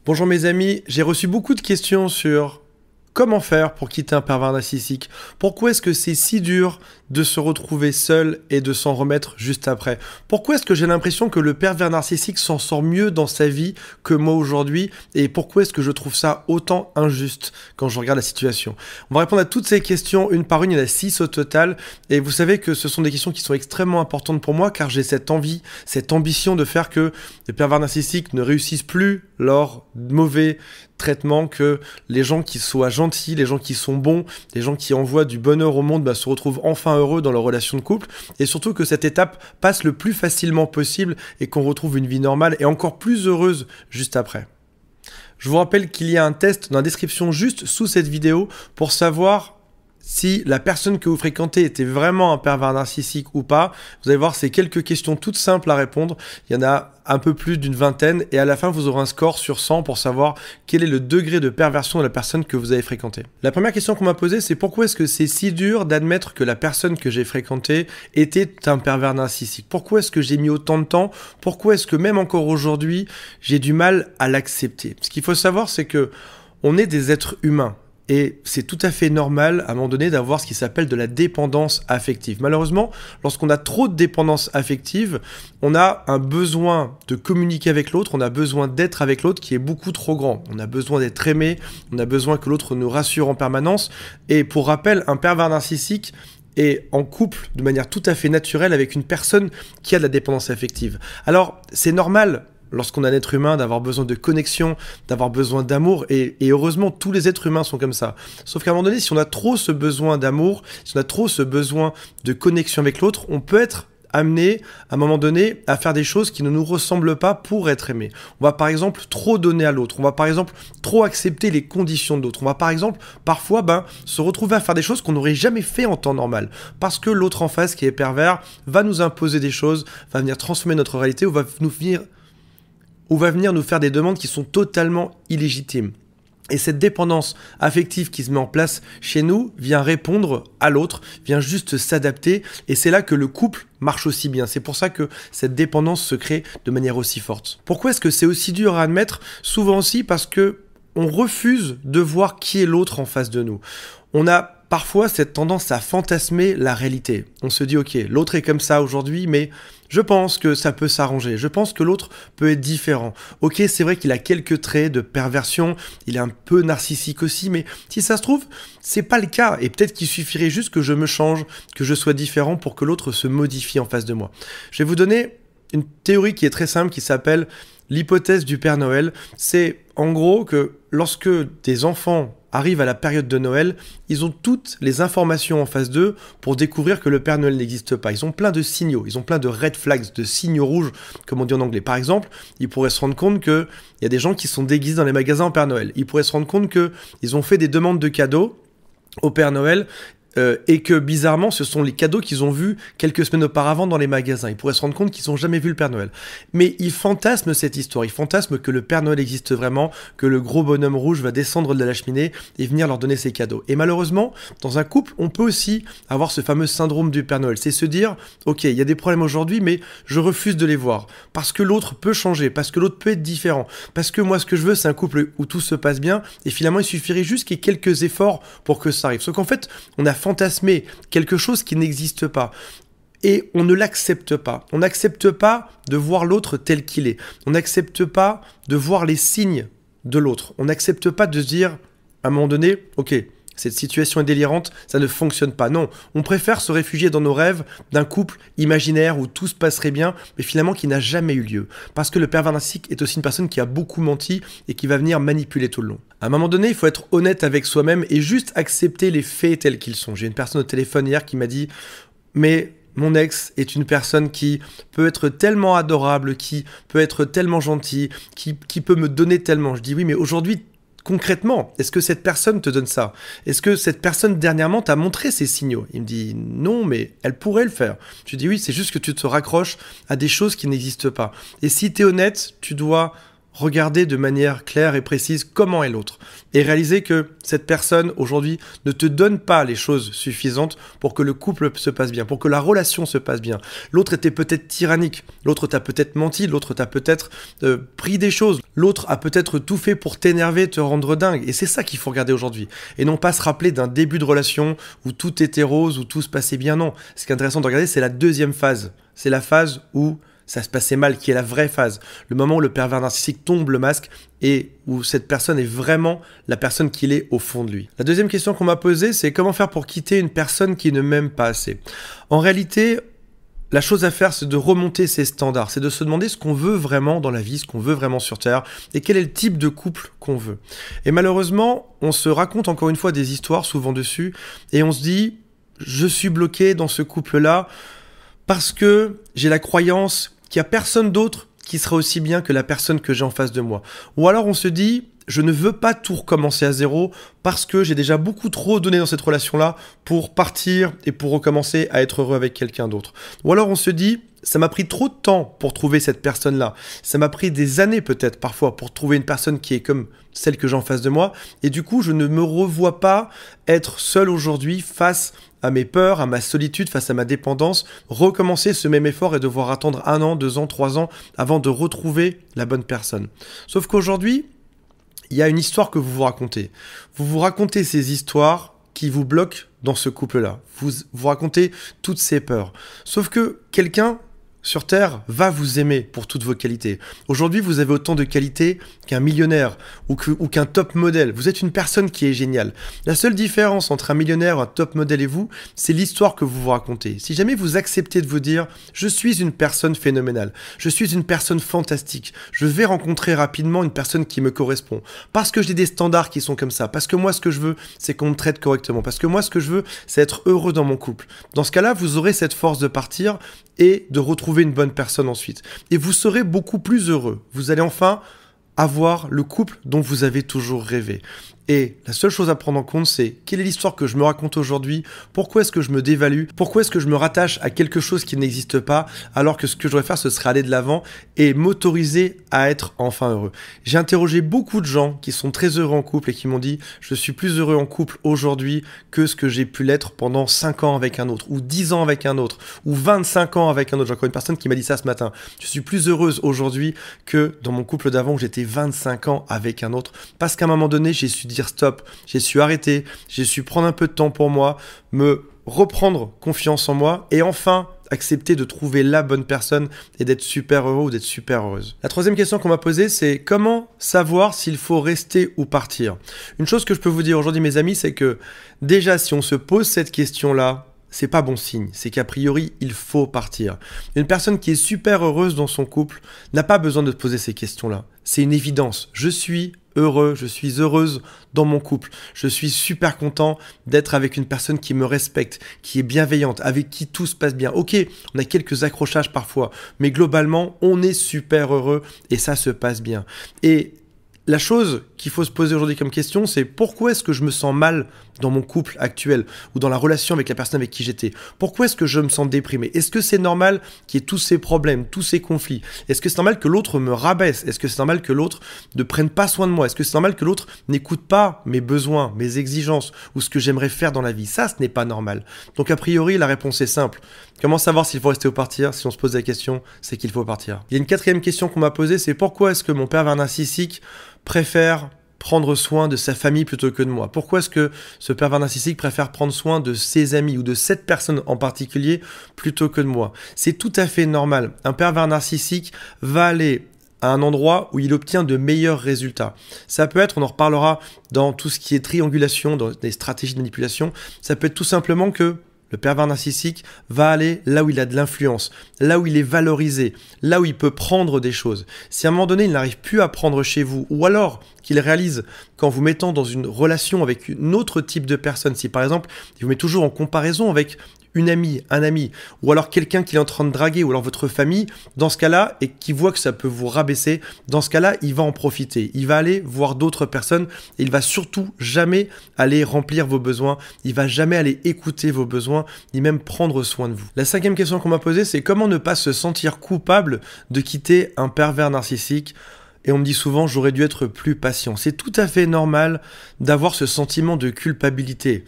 Bonjour mes amis, j'ai reçu beaucoup de questions sur comment faire pour quitter un pervers narcissique. Pourquoi est-ce que c'est si dur de se retrouver seul et de s'en remettre juste après? Pourquoi est-ce que j'ai l'impression que le pervers narcissique s'en sort mieux dans sa vie que moi aujourd'hui? Et pourquoi est-ce que je trouve ça autant injuste quand je regarde la situation? On va répondre à toutes ces questions une par une, il y en a 6 au total. Et vous savez que ce sont des questions qui sont extrêmement importantes pour moi car j'ai cette envie, cette ambition de faire que les pervers narcissiques ne réussissent plus leurs mauvais traitements, que les gens qui soient gentils, les gens qui sont bons, les gens qui envoient du bonheur au monde se retrouvent enfin heureux dans leur relation de couple, et surtout que cette étape passe le plus facilement possible et qu'on retrouve une vie normale et encore plus heureuse juste après. Je vous rappelle qu'il y a un test dans la description juste sous cette vidéo pour savoir si la personne que vous fréquentez était vraiment un pervers narcissique ou pas. Vous allez voir, c'est quelques questions toutes simples à répondre. Il y en a un peu plus d'une vingtaine et à la fin, vous aurez un score sur 100 pour savoir quel est le degré de perversion de la personne que vous avez fréquentée. La première question qu'on m'a posée, c'est pourquoi est-ce que c'est si dur d'admettre que la personne que j'ai fréquentée était un pervers narcissique? Pourquoi est-ce que j'ai mis autant de temps? Pourquoi est-ce que même encore aujourd'hui, j'ai du mal à l'accepter? Ce qu'il faut savoir, c'est que on est des êtres humains. Et c'est tout à fait normal, à un moment donné, d'avoir ce qui s'appelle de la dépendance affective. Malheureusement, lorsqu'on a trop de dépendance affective, on a un besoin de communiquer avec l'autre, on a besoin d'être avec l'autre qui est beaucoup trop grand. On a besoin d'être aimé, on a besoin que l'autre nous rassure en permanence. Et pour rappel, un pervers narcissique est en couple de manière tout à fait naturelle avec une personne qui a de la dépendance affective. Alors, c'est normal lorsqu'on est un être humain, d'avoir besoin de connexion, d'avoir besoin d'amour, et heureusement, tous les êtres humains sont comme ça. Sauf qu'à un moment donné, si on a trop ce besoin d'amour, si on a trop ce besoin de connexion avec l'autre, on peut être amené, à un moment donné, à faire des choses qui ne nous ressemblent pas pour être aimé. On va par exemple trop donner à l'autre, on va par exemple trop accepter les conditions de l'autre, on va par exemple parfois se retrouver à faire des choses qu'on n'aurait jamais fait en temps normal, parce que l'autre en face qui est pervers va nous imposer des choses, va venir transformer notre réalité, ou va venir nous faire des demandes qui sont totalement illégitimes. Et cette dépendance affective qui se met en place chez nous vient répondre à l'autre, vient juste s'adapter, et c'est là que le couple marche aussi bien. C'est pour ça que cette dépendance se crée de manière aussi forte. Pourquoi est-ce que c'est aussi dur à admettre? Souvent aussi parce que on refuse de voir qui est l'autre en face de nous. On a parfois cette tendance à fantasmer la réalité. On se dit, ok, l'autre est comme ça aujourd'hui, mais je pense que ça peut s'arranger. Je pense que l'autre peut être différent. Ok, c'est vrai qu'il a quelques traits de perversion, il est un peu narcissique aussi, mais si ça se trouve, c'est pas le cas. Et peut-être qu'il suffirait juste que je me change, que je sois différent pour que l'autre se modifie en face de moi. Je vais vous donner une théorie qui est très simple, qui s'appelle l'hypothèse du Père Noël. C'est en gros que lorsque des enfants arrivent à la période de Noël, ils ont toutes les informations en face d'eux pour découvrir que le Père Noël n'existe pas. Ils ont plein de signaux, ils ont plein de red flags, de signaux rouges, comme on dit en anglais. Par exemple, ils pourraient se rendre compte qu'il y a des gens qui sont déguisés dans les magasins en Père Noël. Ils pourraient se rendre compte qu'ils ont fait des demandes de cadeaux au Père Noël, et que bizarrement ce sont les cadeaux qu'ils ont vus quelques semaines auparavant dans les magasins. Ils pourraient se rendre compte qu'ils n'ont jamais vu le Père Noël. Mais ils fantasment cette histoire, ils fantasment que le Père Noël existe vraiment, que le gros bonhomme rouge va descendre de la cheminée et venir leur donner ses cadeaux. Et malheureusement, dans un couple, on peut aussi avoir ce fameux syndrome du Père Noël. C'est se dire, ok, il y a des problèmes aujourd'hui, mais je refuse de les voir. Parce que l'autre peut changer, parce que l'autre peut être différent. Parce que moi, ce que je veux, c'est un couple où tout se passe bien. Et finalement, il suffirait juste qu'il y ait quelques efforts pour que ça arrive. Sauf qu'en fait, on a fantasmer quelque chose qui n'existe pas. Et on ne l'accepte pas. On n'accepte pas de voir l'autre tel qu'il est. On n'accepte pas de voir les signes de l'autre. On n'accepte pas de se dire, à un moment donné, ok, cette situation est délirante, ça ne fonctionne pas. Non, on préfère se réfugier dans nos rêves d'un couple imaginaire où tout se passerait bien, mais finalement qui n'a jamais eu lieu. Parce que le pervers narcissique est aussi une personne qui a beaucoup menti et qui va venir manipuler tout le long. À un moment donné, il faut être honnête avec soi-même et juste accepter les faits tels qu'ils sont. J'ai une personne au téléphone hier qui m'a dit « Mais mon ex est une personne qui peut être tellement adorable, qui peut être tellement gentille, qui peut me donner tellement. » Je dis « Oui, mais aujourd'hui, concrètement, est-ce que cette personne te donne ça? Est-ce que cette personne dernièrement t'a montré ces signaux? » Il me dit non, mais elle pourrait le faire. Je dis oui, c'est juste que tu te raccroches à des choses qui n'existent pas. Et si tu es honnête, tu dois regarder de manière claire et précise comment est l'autre et réaliser que cette personne aujourd'hui ne te donne pas les choses suffisantes pour que le couple se passe bien, pour que la relation se passe bien. L'autre était peut-être tyrannique, l'autre t'a peut-être menti, l'autre t'a peut-être pris des choses, l'autre a peut-être tout fait pour t'énerver, te rendre dingue. Et c'est ça qu'il faut regarder aujourd'hui. Et non pas se rappeler d'un début de relation où tout était rose, où tout se passait bien. Non, ce qui est intéressant de regarder, c'est la deuxième phase. C'est la phase où ça se passait mal, qui est la vraie phase. Le moment où le pervers narcissique tombe le masque et où cette personne est vraiment la personne qu'il est au fond de lui. La deuxième question qu'on m'a posée, c'est comment faire pour quitter une personne qui ne m'aime pas assez. En réalité, la chose à faire, c'est de remonter ses standards, c'est de se demander ce qu'on veut vraiment dans la vie, ce qu'on veut vraiment sur Terre, et quel est le type de couple qu'on veut. Et malheureusement, on se raconte encore une fois des histoires souvent dessus, et on se dit, je suis bloqué dans ce couple-là, parce que j'ai la croyance qu'il n'y a personne d'autre qui sera aussi bien que la personne que j'ai en face de moi. Ou alors on se dit, je ne veux pas tout recommencer à zéro parce que j'ai déjà beaucoup trop donné dans cette relation-là pour partir et pour recommencer à être heureux avec quelqu'un d'autre. Ou alors on se dit, ça m'a pris trop de temps pour trouver cette personne-là. Ça m'a pris des années peut-être parfois pour trouver une personne qui est comme celle que j'ai en face de moi. Et du coup, je ne me revois pas être seul aujourd'hui face à mes peurs, à ma solitude, face à ma dépendance, recommencer ce même effort et devoir attendre 1 an, 2 ans, 3 ans avant de retrouver la bonne personne. Sauf qu'aujourd'hui, il y a une histoire que vous vous racontez. Vous vous racontez ces histoires qui vous bloquent dans ce couple-là. Vous racontez toutes ces peurs. Sauf que quelqu'un sur Terre va vous aimer pour toutes vos qualités. Aujourd'hui, vous avez autant de qualités qu'un millionnaire ou qu'un top modèle. Vous êtes une personne qui est géniale. La seule différence entre un millionnaire, un top modèle et vous, c'est l'histoire que vous vous racontez. Si jamais vous acceptez de vous dire « Je suis une personne phénoménale, je suis une personne fantastique, je vais rencontrer rapidement une personne qui me correspond, parce que j'ai des standards qui sont comme ça, parce que moi, ce que je veux, c'est qu'on me traite correctement, parce que moi, ce que je veux, c'est être heureux dans mon couple. » Dans ce cas-là, vous aurez cette force de partir et de retrouver une bonne personne ensuite. Et vous serez beaucoup plus heureux. Vous allez enfin avoir le couple dont vous avez toujours rêvé. Et la seule chose à prendre en compte, c'est quelle est l'histoire que je me raconte aujourd'hui, pourquoi est-ce que je me dévalue, pourquoi est-ce que je me rattache à quelque chose qui n'existe pas, alors que ce que je devrais faire, ce serait aller de l'avant et m'autoriser à être enfin heureux. J'ai interrogé beaucoup de gens qui sont très heureux en couple et qui m'ont dit « Je suis plus heureux en couple aujourd'hui que ce que j'ai pu l'être pendant 5 ans avec un autre, ou 10 ans avec un autre, ou 25 ans avec un autre. » J'ai encore une personne qui m'a dit ça ce matin. « Je suis plus heureuse aujourd'hui que dans mon couple d'avant où j'étais 25 ans avec un autre. » Parce qu'à un moment donné, j'ai su dire stop, j'ai su arrêter, j'ai su prendre un peu de temps pour moi, me reprendre confiance en moi et enfin accepter de trouver la bonne personne et d'être super heureux ou d'être super heureuse. La troisième question qu'on m'a posée, c'est comment savoir s'il faut rester ou partir? Une chose que je peux vous dire aujourd'hui, mes amis, c'est que déjà, si on se pose cette question-là, c'est pas bon signe, c'est qu'a priori, il faut partir. Une personne qui est super heureuse dans son couple n'a pas besoin de te poser ces questions-là. C'est une évidence. Je suis heureux, je suis heureuse dans mon couple. Je suis super content d'être avec une personne qui me respecte, qui est bienveillante, avec qui tout se passe bien. Ok, on a quelques accrochages parfois, mais globalement, on est super heureux et ça se passe bien. Et la chose qu'il faut se poser aujourd'hui comme question, c'est pourquoi est-ce que je me sens mal dans mon couple actuel ou dans la relation avec la personne avec qui j'étais? Pourquoi est-ce que je me sens déprimé? Est-ce que c'est normal qu'il y ait tous ces problèmes, tous ces conflits? Est-ce que c'est normal que l'autre me rabaisse? Est-ce que c'est normal que l'autre ne prenne pas soin de moi? Est-ce que c'est normal que l'autre n'écoute pas mes besoins, mes exigences ou ce que j'aimerais faire dans la vie? Ça, ce n'est pas normal. Donc a priori, la réponse est simple. Comment savoir s'il faut rester ou partir? Si on se pose la question, c'est qu'il faut partir. Il y a une quatrième question qu'on m'a posée, c'est pourquoi est-ce que mon pervers narcissique préfère prendre soin de sa famille plutôt que de moi? Pourquoi est-ce que ce pervers narcissique préfère prendre soin de ses amis ou de cette personne en particulier plutôt que de moi? C'est tout à fait normal. Un pervers narcissique va aller à un endroit où il obtient de meilleurs résultats. Ça peut être, on en reparlera dans tout ce qui est triangulation, dans des stratégies de manipulation, ça peut être tout simplement que le pervers narcissique va aller là où il a de l'influence, là où il est valorisé, là où il peut prendre des choses. Si à un moment donné, il n'arrive plus à prendre chez vous, ou alors qu'il réalise qu'en vous mettant dans une relation avec un autre type de personne, si par exemple, il vous met toujours en comparaison avec une amie, un ami, ou alors quelqu'un qui est en train de draguer, ou alors votre famille, dans ce cas-là, et qui voit que ça peut vous rabaisser, dans ce cas-là, il va en profiter. Il va aller voir d'autres personnes, et il va surtout jamais aller remplir vos besoins, il va jamais aller écouter vos besoins, ni même prendre soin de vous. La cinquième question qu'on m'a posée, c'est comment ne pas se sentir coupable de quitter un pervers narcissique? Et on me dit souvent, j'aurais dû être plus patient. C'est tout à fait normal d'avoir ce sentiment de culpabilité.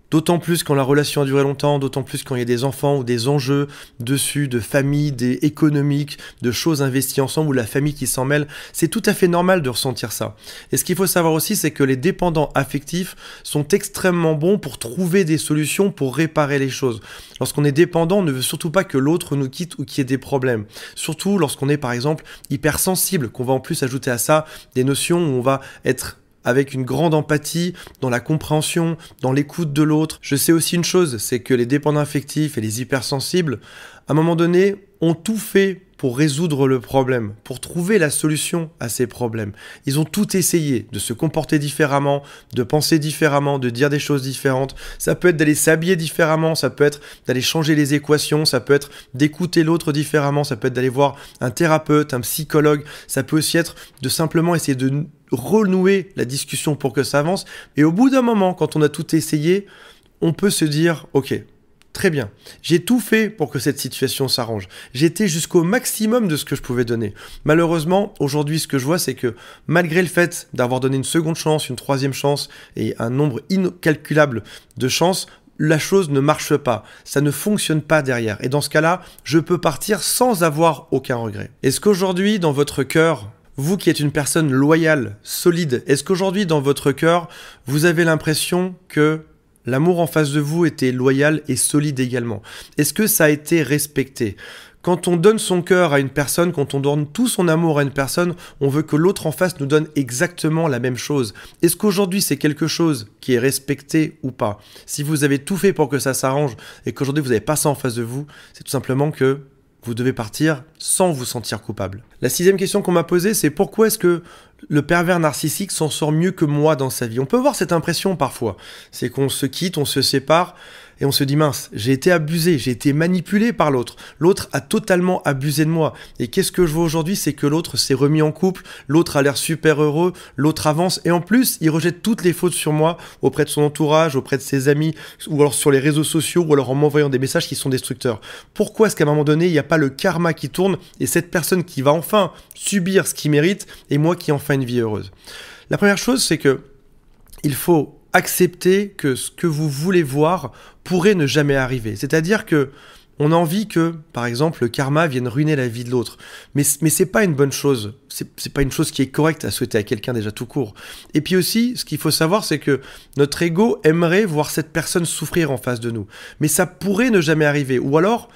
D'autant plus quand la relation a duré longtemps, d'autant plus quand il y a des enfants ou des enjeux dessus, de famille, des économiques, de choses investies ensemble ou la famille qui s'en mêle. C'est tout à fait normal de ressentir ça. Et ce qu'il faut savoir aussi, c'est que les dépendants affectifs sont extrêmement bons pour trouver des solutions pour réparer les choses. Lorsqu'on est dépendant, on ne veut surtout pas que l'autre nous quitte ou qu'il y ait des problèmes. Surtout lorsqu'on est par exemple hypersensible, qu'on va en plus ajouter à ça des notions où on va être avec une grande empathie, dans la compréhension, dans l'écoute de l'autre. Je sais aussi une chose, c'est que les dépendants affectifs et les hypersensibles, à un moment donné, ont tout fait pour résoudre le problème, pour trouver la solution à ces problèmes. Ils ont tout essayé, de se comporter différemment, de penser différemment, de dire des choses différentes. Ça peut être d'aller s'habiller différemment, ça peut être d'aller changer les équations, ça peut être d'écouter l'autre différemment, ça peut être d'aller voir un thérapeute, un psychologue, ça peut aussi être de simplement essayer de renouer la discussion pour que ça avance. Et au bout d'un moment, quand on a tout essayé, on peut se dire « Ok, très bien, j'ai tout fait pour que cette situation s'arrange. J'ai été jusqu'au maximum de ce que je pouvais donner. » Malheureusement, aujourd'hui, ce que je vois, c'est que malgré le fait d'avoir donné une seconde chance, une troisième chance et un nombre incalculable de chances, la chose ne marche pas, ça ne fonctionne pas derrière. Et dans ce cas-là, je peux partir sans avoir aucun regret. Est-ce qu'aujourd'hui, dans votre cœur, vous qui êtes une personne loyale, solide, est-ce qu'aujourd'hui, dans votre cœur, vous avez l'impression que l'amour en face de vous était loyal et solide également? Est-ce que ça a été respecté? Quand on donne son cœur à une personne, quand on donne tout son amour à une personne, on veut que l'autre en face nous donne exactement la même chose. Est-ce qu'aujourd'hui c'est quelque chose qui est respecté ou pas? Si vous avez tout fait pour que ça s'arrange et qu'aujourd'hui vous n'avez pas ça en face de vous, c'est tout simplement que vous devez partir sans vous sentir coupable. La sixième question qu'on m'a posée, c'est pourquoi est-ce que le pervers narcissique s'en sort mieux que moi dans sa vie? On peut avoir cette impression parfois. C'est qu'on se quitte, on se sépare et on se dit mince, j'ai été abusé, j'ai été manipulé par l'autre. L'autre a totalement abusé de moi. Et qu'est-ce que je vois aujourd'hui? C'est que l'autre s'est remis en couple, l'autre a l'air super heureux, l'autre avance et en plus, il rejette toutes les fautes sur moi auprès de son entourage, auprès de ses amis ou alors sur les réseaux sociaux ou alors en m'envoyant des messages qui sont destructeurs. Pourquoi est-ce qu'à un moment donné, il n'y a pas le karma qui tourne et cette personne qui va enfin subir ce qu'il mérite et moi qui ai enfin une vie heureuse? La première chose, c'est que il faut accepter que ce que vous voulez voir pourrait ne jamais arriver. C'est-à-dire que on a envie que, par exemple, le karma vienne ruiner la vie de l'autre. Mais c'est pas une bonne chose. C'est pas une chose qui est correcte à souhaiter à quelqu'un déjà tout court. Et puis aussi, ce qu'il faut savoir, c'est que notre ego aimerait voir cette personne souffrir en face de nous. Mais ça pourrait ne jamais arriver. Ou alors,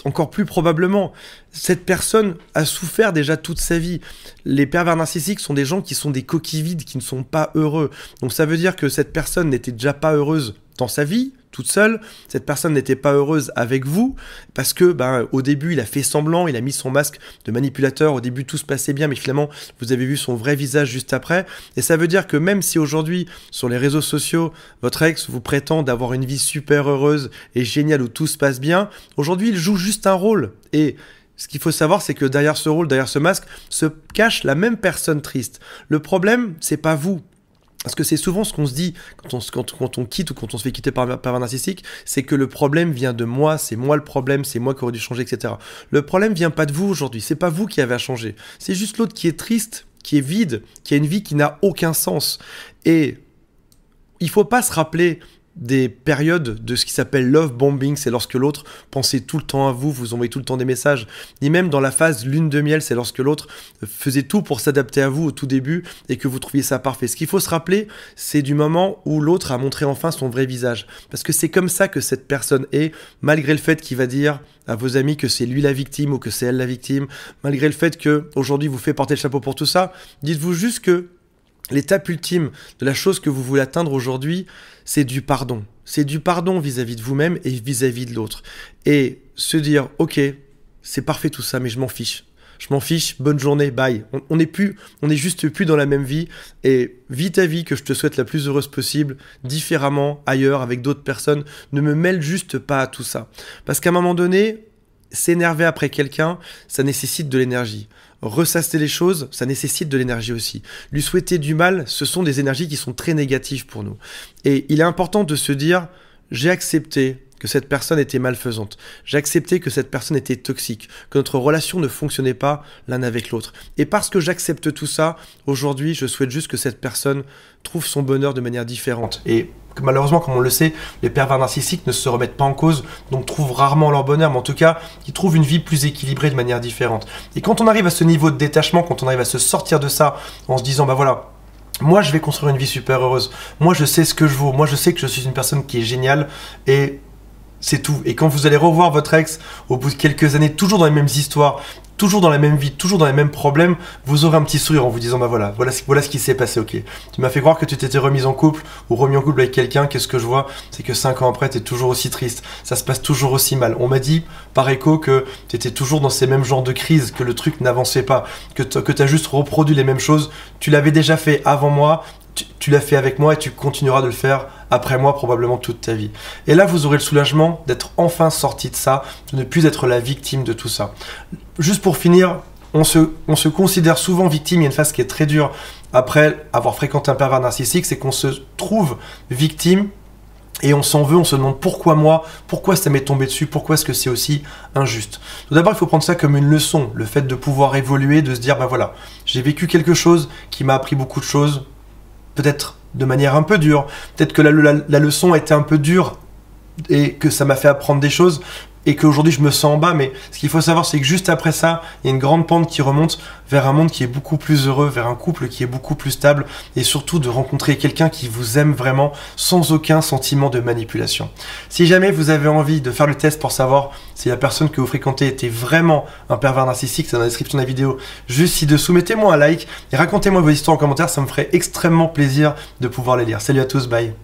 encore plus probablement, cette personne a souffert déjà toute sa vie. Les pervers narcissiques sont des gens qui sont des coquilles vides, qui ne sont pas heureux. Donc ça veut dire que cette personne n'était déjà pas heureuse dans sa vie, toute seule. Cette personne n'était pas heureuse avec vous parce que au début, il a fait semblant, il a mis son masque de manipulateur. Au début, tout se passait bien, mais finalement, vous avez vu son vrai visage juste après. Et ça veut dire que même si aujourd'hui, sur les réseaux sociaux, votre ex vous prétend d'avoir une vie super heureuse et géniale où tout se passe bien, aujourd'hui, il joue juste un rôle. Et ce qu'il faut savoir, c'est que derrière ce rôle, derrière ce masque, se cache la même personne triste. Le problème, c'est pas vous. Parce que c'est souvent ce qu'on se dit quand on quitte ou quand on se fait quitter par un narcissique, c'est que le problème vient de moi, c'est moi le problème, c'est moi qui aurais dû changer, etc. Le problème vient pas de vous aujourd'hui, c'est pas vous qui avez à changer. C'est juste l'autre qui est triste, qui est vide, qui a une vie qui n'a aucun sens. Et il faut pas se rappeler des périodes de ce qui s'appelle love bombing, c'est lorsque l'autre pensait tout le temps à vous, vous envoyez tout le temps des messages, ni même dans la phase lune de miel, c'est lorsque l'autre faisait tout pour s'adapter à vous au tout début et que vous trouviez ça parfait. Ce qu'il faut se rappeler, c'est du moment où l'autre a montré enfin son vrai visage, parce que c'est comme ça que cette personne est, malgré le fait qu'il va dire à vos amis que c'est lui la victime ou que c'est elle la victime, malgré le fait que aujourd'hui vous fait porter le chapeau pour tout ça, dites-vous juste que l'étape ultime de la chose que vous voulez atteindre aujourd'hui, c'est du pardon. C'est du pardon vis-à-vis de vous-même et vis-à-vis de l'autre. Et se dire, ok, c'est parfait tout ça, mais je m'en fiche. Je m'en fiche, bonne journée, bye. On est juste plus dans la même vie. Et vis ta vie que je te souhaite la plus heureuse possible, différemment, ailleurs, avec d'autres personnes. Ne me mêle juste pas à tout ça. Parce qu'à un moment donné, s'énerver après quelqu'un, ça nécessite de l'énergie. Ressasser les choses, ça nécessite de l'énergie aussi. Lui souhaiter du mal, ce sont des énergies qui sont très négatives pour nous. Et il est important de se dire, j'ai accepté que cette personne était malfaisante. J'ai accepté que cette personne était toxique, que notre relation ne fonctionnait pas l'un avec l'autre. Et parce que j'accepte tout ça, aujourd'hui, je souhaite juste que cette personne trouve son bonheur de manière différente. Et malheureusement, comme on le sait, les pervers narcissiques ne se remettent pas en cause, donc trouvent rarement leur bonheur, mais en tout cas, ils trouvent une vie plus équilibrée de manière différente. Et quand on arrive à ce niveau de détachement, quand on arrive à se sortir de ça, en se disant, bah voilà, moi je vais construire une vie super heureuse, moi je sais ce que je vaux, moi je sais que je suis une personne qui est géniale, et c'est tout. Et quand vous allez revoir votre ex, au bout de quelques années, toujours dans les mêmes histoires, toujours dans la même vie, toujours dans les mêmes problèmes, vous aurez un petit sourire en vous disant, bah voilà ce qui s'est passé, ok. Tu m'as fait croire que tu t'étais remise en couple ou remis en couple avec quelqu'un, qu'est-ce que je vois? C'est que 5 ans après, tu es toujours aussi triste, ça se passe toujours aussi mal. On m'a dit, par écho, que tu étais toujours dans ces mêmes genres de crises, que le truc n'avançait pas, que tu as juste reproduit les mêmes choses, tu l'avais déjà fait avant moi, tu l'as fait avec moi et tu continueras de le faire après moi probablement toute ta vie. Et là, vous aurez le soulagement d'être enfin sorti de ça, de ne plus être la victime de tout ça. Juste pour finir, on se considère souvent victime. Il y a une phase qui est très dure après avoir fréquenté un pervers narcissique, c'est qu'on se trouve victime et on s'en veut, on se demande pourquoi moi, pourquoi ça m'est tombé dessus, pourquoi est-ce que c'est aussi injuste. Tout d'abord, il faut prendre ça comme une leçon, le fait de pouvoir évoluer, de se dire, bah voilà, j'ai vécu quelque chose qui m'a appris beaucoup de choses, peut-être de manière un peu dure, peut-être que la leçon était un peu dure et que ça m'a fait apprendre des choses et qu'aujourd'hui je me sens en bas, mais ce qu'il faut savoir c'est que juste après ça, il y a une grande pente qui remonte vers un monde qui est beaucoup plus heureux, vers un couple qui est beaucoup plus stable et surtout de rencontrer quelqu'un qui vous aime vraiment sans aucun sentiment de manipulation. Si jamais vous avez envie de faire le test pour savoir si la personne que vous fréquentez était vraiment un pervers narcissique, c'est dans la description de la vidéo juste ci-dessous, mettez-moi un like et racontez-moi vos histoires en commentaire, ça me ferait extrêmement plaisir de pouvoir les lire. Salut à tous, bye.